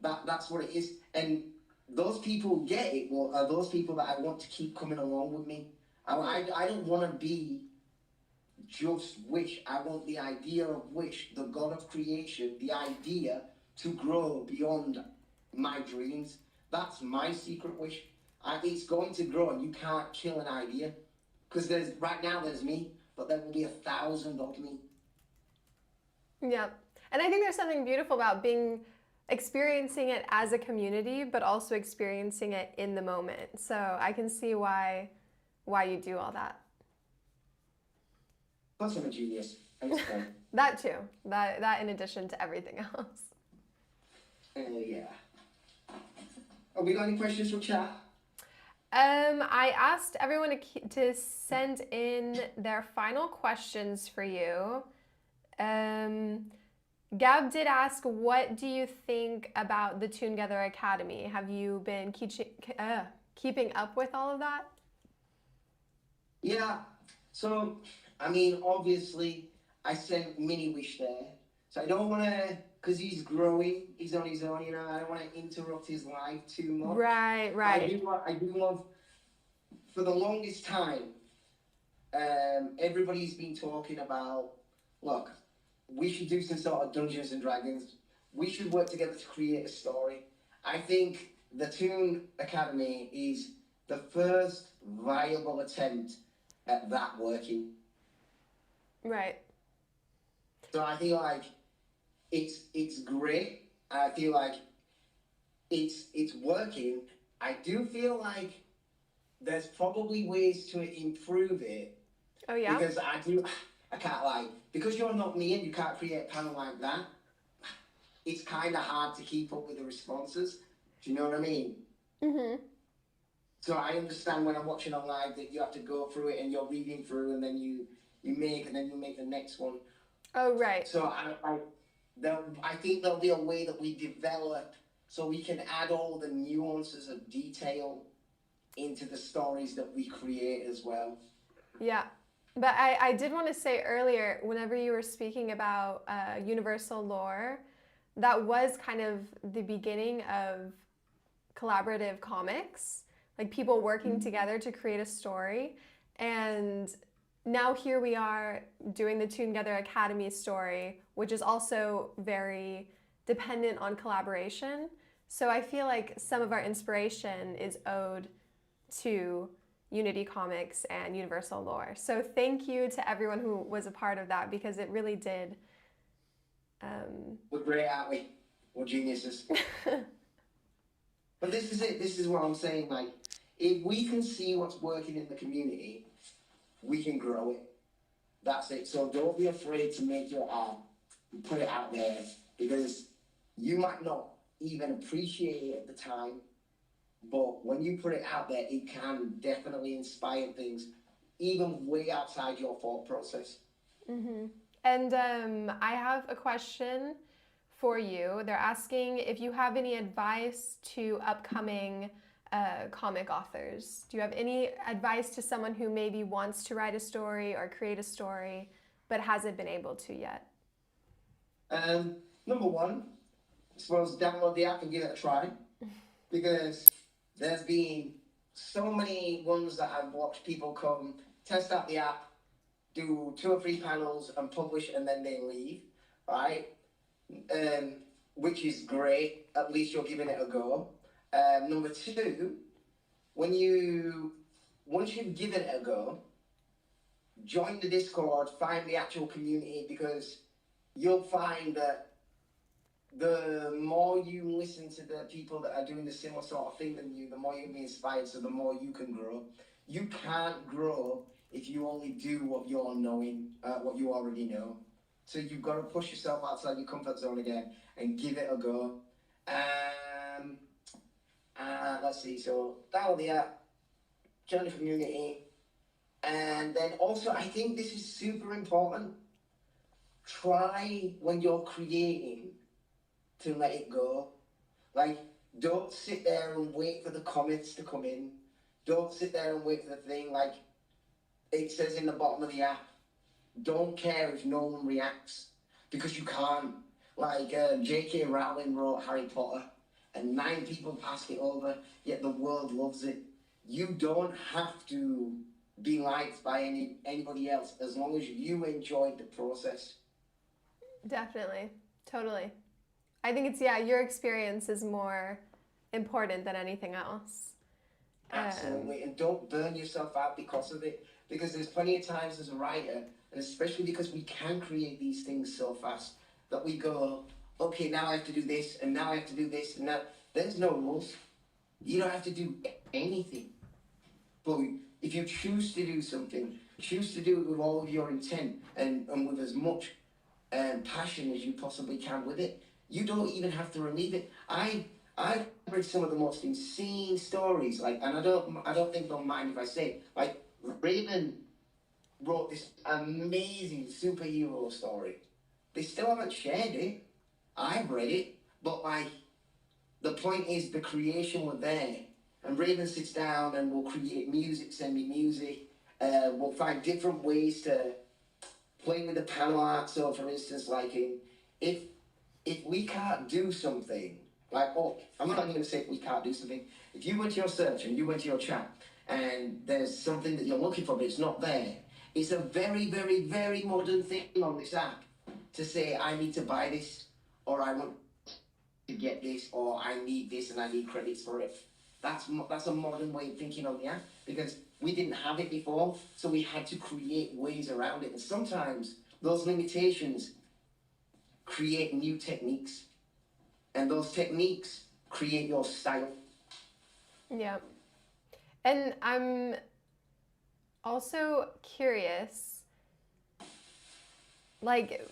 That's what it is. And those people who get it are those people that I want to keep coming along with me. I don't want to be just Wish. I want the idea of Wish, the God of creation, the idea to grow beyond my dreams. That's my secret wish. It's going to grow, and you can't kill an idea. Because right now there's me, but there will be 1,000 of me. Yeah. And I think there's something beautiful about experiencing it as a community, but also experiencing it in the moment. So I can see why you do all that. Plus, I'm a genius. I'm just fun. That too. That in addition to everything else. Yeah. Have we got any questions from chat? I asked everyone to send in their final questions for you. Gab did ask, what do you think about the Toongether Academy? Have you been keeping up with all of that? Yeah. So, I mean, obviously, I sent Mini Wish there. So I don't want to, because he's growing, he's on his own, I don't want to interrupt his life too much. Right. I do love, for the longest time, everybody's been talking about, look, we should do some sort of Dungeons and Dragons. We should work together to create a story. I think the Toon Academy is the first viable attempt at that working. Right. So I feel like it's great. I feel like it's working. I do feel like there's probably ways to improve it. Oh yeah. Because I can't lie. Because you're not me and you can't create a panel like that, it's kind of hard to keep up with the responses. Do you know what I mean? Mm-hmm. So I understand when I'm watching on live that you have to go through it and you're reading through and then you make the next one. Oh right. So I think there'll be a way that we develop so we can add all the nuances of detail into the stories that we create as well. Yeah. But I did want to say earlier, whenever you were speaking about universal lore, that was kind of the beginning of collaborative comics, like people working together to create a story. And now here we are doing the Toongether Academy story, which is also very dependent on collaboration. So I feel like some of our inspiration is owed to Unity Comics and Universal Lore. So thank you to everyone who was a part of that, because it really did. We're great, aren't we? We're geniuses. But this is it. This is what I'm saying. Like, if we can see what's working in the community, we can grow it. That's it. So don't be afraid to make your art and put it out there, because you might not even appreciate it at the time, but when you put it out there, it can definitely inspire things, even way outside your thought process. Mm-hmm. And I have a question for you. They're asking if you have any advice to upcoming comic authors. Do you have any advice to someone who maybe wants to write a story or create a story but hasn't been able to yet? Number one, I suppose download the app and give it a try, because there's been so many ones that I've watched people come, test out the app, do 2 or 3 panels and publish, and then they leave, right? Which is great. At least you're giving it a go. Number two, once you've given it a go, join the Discord, find the actual community, because you'll find that the more you listen to the people that are doing the similar sort of thing than you, the more you'll be inspired, so the more you can grow. You can't grow if you only do what you're knowing, what you already know. So you've got to push yourself outside your comfort zone again and give it a go. Let's see, so download the app, join the community, and then also I think this is super important. Try when you're creating to let it go. Like, don't sit there and wait for the comments to come in. Don't sit there and wait for the thing. Like it says in the bottom of the app, don't care if no one reacts, because you can't. Like J.K. Rowling wrote Harry Potter and 9 people passed it over, yet the world loves it. You don't have to be liked by anybody else as long as you enjoyed the process. Definitely. Totally. I think it's, yeah, your experience is more important than anything else. Absolutely, and don't burn yourself out because of it. Because there's plenty of times as a writer, and especially because we can create these things so fast, that we go, okay, now I have to do this, and now I have to do this, and now there's no rules. You don't have to do anything. But if you choose to do something, choose to do it with all of your intent and with as much passion as you possibly can with it. You don't even have to relieve it. I've read some of the most insane stories, like, and I don't think they'll mind if I say, like, Raven wrote this amazing superhero story. They still haven't shared it. I've read it, but like, the point is the creation were there, and Raven sits down and will create music, send me music. We'll find different ways to play with the panel art. So, for instance, like if we can't do something, like, oh, I'm not going to say if we can't do something. If you went to your search and you went to your chat and there's something that you're looking for but it's not there, it's a very, very, very modern thing on this app to say, I need to buy this, or I want to get this, or I need this and I need credits for it. That's a modern way of thinking on the app, because we didn't have it before, so we had to create ways around it. And sometimes those limitations create new techniques, and those techniques create your style. Yeah. And I'm also curious, like,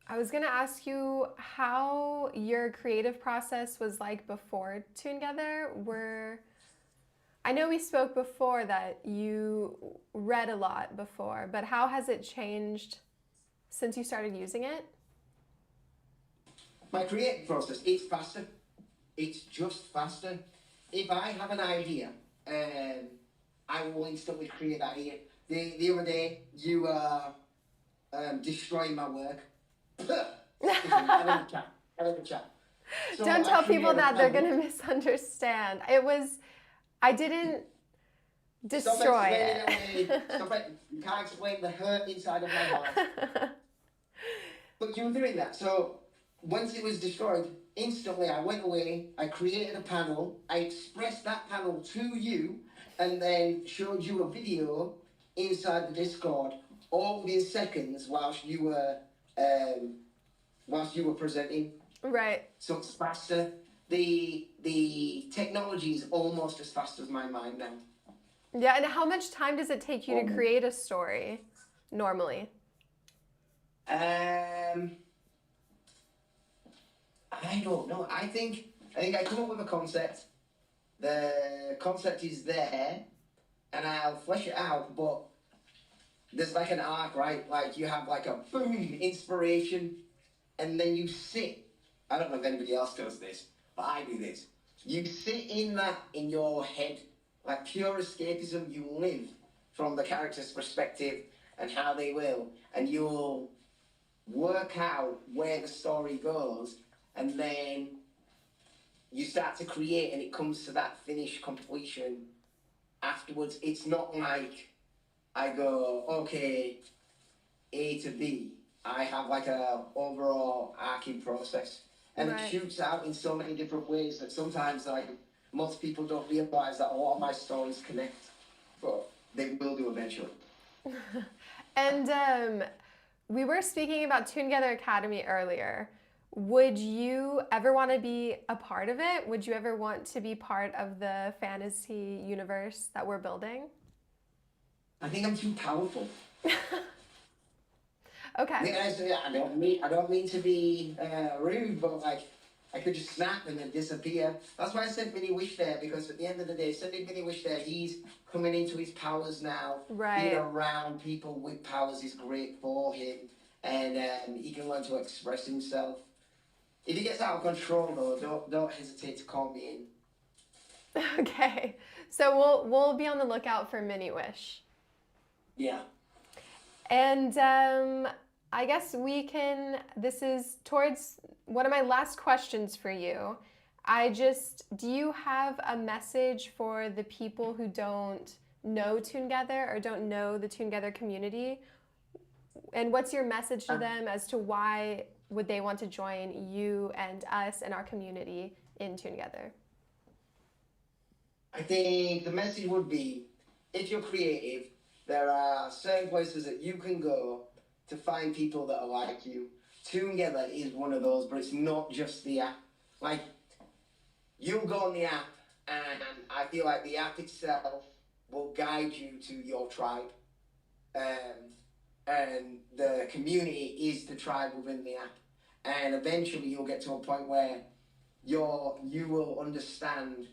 I was going to ask you how your creative process was like before toongether. I know we spoke before that you read a lot before, but how has it changed since you started using it? My creative process, it's faster. It's just faster. If I have an idea, I will instantly create that idea. The other day, you destroying my work. Chat. So Don't tell people that, they're going to misunderstand. I didn't destroy it. You can't explain the hurt inside of my heart. But you were doing that. So once it was destroyed, instantly I went away, I created a panel, I expressed that panel to you, and then showed you a video inside the Discord, all within seconds whilst you were presenting. Right. So it's faster. The technology is almost as fast as my mind now. Yeah, and how much time does it take you to create a story normally? I don't know. I think I come up with a concept. The concept is there, and I'll flesh it out. But there's like an arc, right? Like you have like a boom inspiration, and then you sit. I don't know if anybody else does this, but I do this. You sit in that in your head, like pure escapism. You live from the character's perspective and how they will, and you'll work out where the story goes, and then you start to create, and it comes to that finished completion afterwards. It's not like I go, okay, A to B. I have like a overall arcing process, and Right. it shoots out in so many different ways that sometimes like most people don't realize that a lot of my stories connect, but they will do eventually. And we were speaking about Toongether Academy earlier. Would you ever want to be a part of it? Would you ever want to be part of the fantasy universe that we're building? I think I'm too powerful. Okay. Yeah, I don't mean to be rude, but like I could just snap and then disappear. That's why I sent Mini Wish there, because at the end of the day, sending Mini Wish there, he's coming into his powers now. Right. Being around people with powers is great for him, and he can learn to express himself. If he gets out of control, though, don't hesitate to call me in. Okay. So we'll be on the lookout for Mini Wish. Yeah. And I guess this is towards one of my last questions for you. Do you have a message for the people who don't know toongether or don't know the toongether community? And what's your message to them as to why would they want to join you and us and our community in toongether? I think the message would be, if you're creative, there are certain places that you can go to find people that are like you. toongether is one of those, but it's not just the app. Like, you'll go on the app, and I feel like the app itself will guide you to your tribe. And the community is the tribe within the app. And eventually you'll get to a point where you will understand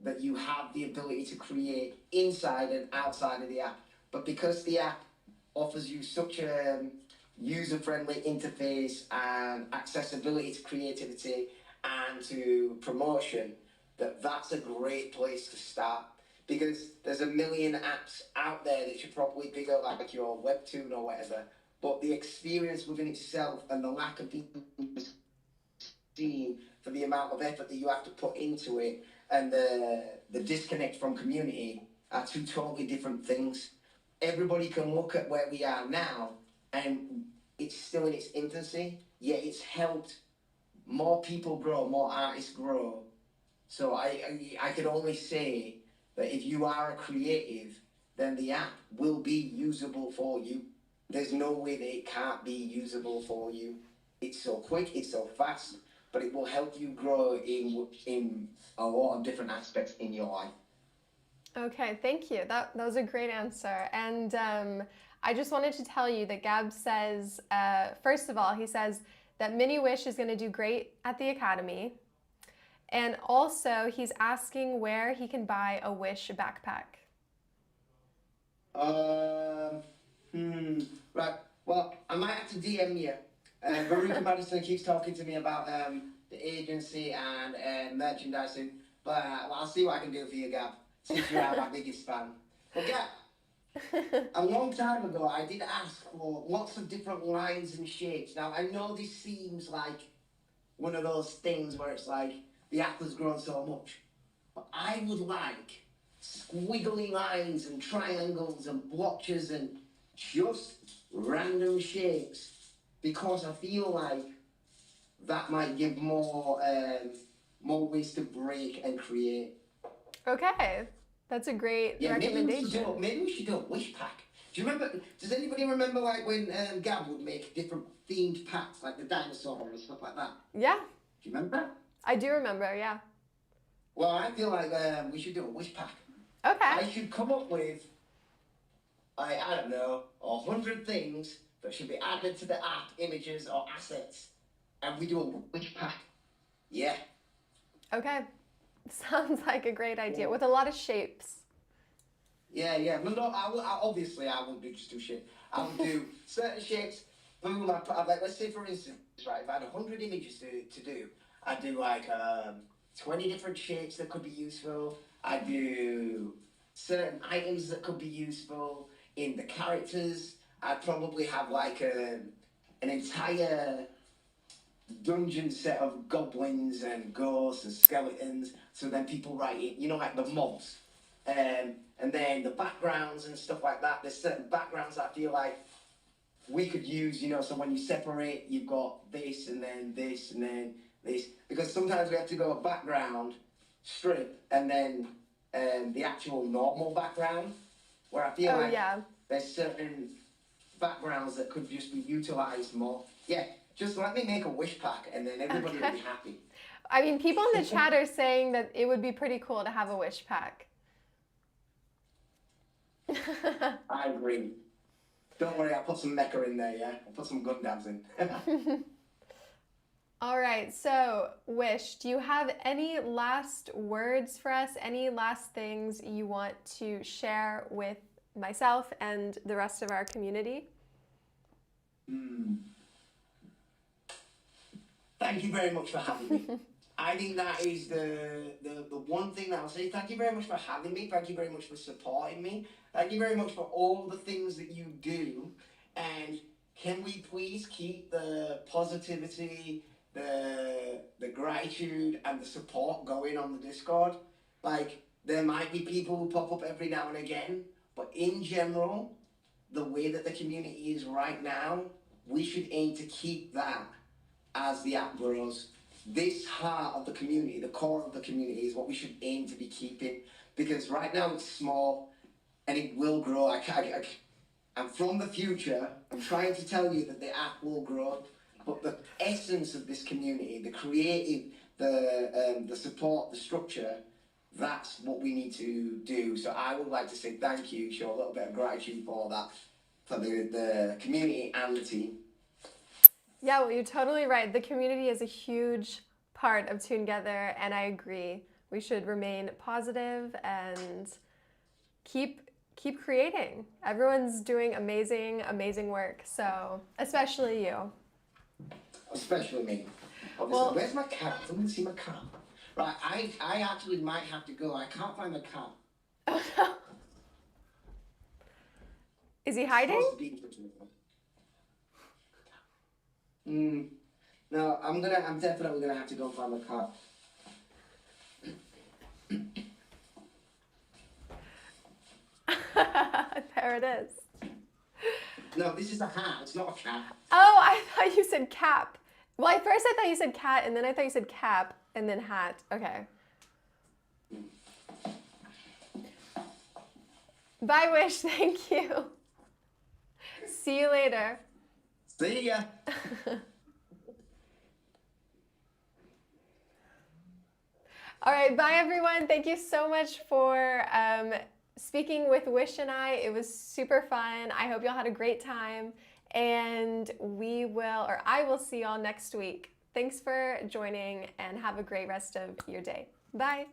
that you have the ability to create inside and outside of the app. But because the app offers you such a user-friendly interface and accessibility to creativity and to promotion, that's a great place to start. Because there's a million apps out there that should probably pick up, like your webtoon or whatever, but the experience within itself and the lack of being seen for the amount of effort that you have to put into it and the disconnect from community are two totally different things. Everybody can look at where we are now and it's still in its infancy, yet it's helped more people grow, more artists grow. So I could only say that if you are a creative, then the app will be usable for you. There's no way that it can't be usable for you. It's so quick, it's so fast, but it will help you grow in a lot of different aspects in your life. Okay, thank you. That was a great answer. And I just wanted to tell you that Gab says, first of all, he says that Mini Wish is going to do great at the Academy. And also, he's asking where he can buy a Wish backpack. Right. Well, I might have to DM you. Veruca Madison keeps talking to me about the agency and merchandising, but I'll see what I can do for you, Gab, since you are my biggest fan. But Gab, a long time ago, I did ask for lots of different lines and shapes. Now, I know this seems like one of those things where it's like, the app has grown so much. But I would like squiggly lines and triangles and blotches and just random shapes because I feel like that might give more ways to break and create. Okay, that's a great recommendation. Maybe we should do a wish pack. Do you remember? Does anybody remember like when Gab would make different themed packs, like the dinosaur and stuff like that? Yeah. Do you remember? I do remember, yeah. Well, I feel like we should do a wish pack. Okay. I should come up with, I don't know, 100 things that should be added to the app, images or assets, and we do a wish pack. Yeah. Okay. Sounds like a great idea with a lot of shapes. Yeah. But no, obviously I won't just do shit. I will do certain shapes. Boom, like, let's say for instance, right, if I had 100 images to do, I'd do like 20 different shapes that could be useful. I'd do certain items that could be useful in the characters. I'd probably have like an entire dungeon set of goblins and ghosts and skeletons. So then people write it, like the mobs. And then the backgrounds and stuff like that. There's certain backgrounds that I feel like we could use, so when you separate, you've got this and then this and then this. Because sometimes we have to go a background strip and then the actual normal background, where I feel there's certain backgrounds that could just be utilized more. Yeah, just let me make a wish pack and then everybody will be happy. I mean, people in the chat are saying that it would be pretty cool to have a wish pack. I agree. Don't worry, I'll put some mecha in there, yeah? I'll put some Gundams in. All right, so Wish, do you have any last words for us? Any last things you want to share with myself and the rest of our community? Thank you very much for having me. I think that is the one thing that I'll say. Thank you very much for having me. Thank you very much for supporting me. Thank you very much for all the things that you do. And can we please keep the positivity, the gratitude and the support going on the Discord? Like, There might be people who pop up every now and again, but in general, the way that the community is right now, we should aim to keep that as the app grows. This heart of the community, the core of the community, is what we should aim to be keeping, because right now it's small and it will grow. I'm from the future. I'm trying to tell you that the app will grow, but the essence of this community, the creative, the support, the structure, that's what we need to do. So I would like to say thank you, show a little bit of gratitude for that, for the community and the team. Yeah, well, you're totally right. The community is a huge part of toongether, and I agree. We should remain positive and keep creating. Everyone's doing amazing work. So, especially you. Especially me. Well, where's my cat? I want to see my cat. Right, I actually might have to go. I can't find my cat. Oh no. Is he hiding? No, I'm definitely gonna have to go and find my cat. There it is. No, this is a hat. It's not a cat. Oh, I thought you said cap. Well, at first I thought you said cat, and then I thought you said cap, and then hat. Okay. Bye, Wish. Thank you. See you later. See ya. All right, bye everyone. Thank you so much for speaking with Wish and I. It was super fun. I hope y'all had a great time, and I will see y'all next week. Thanks for joining, and have a great rest of your day. Bye.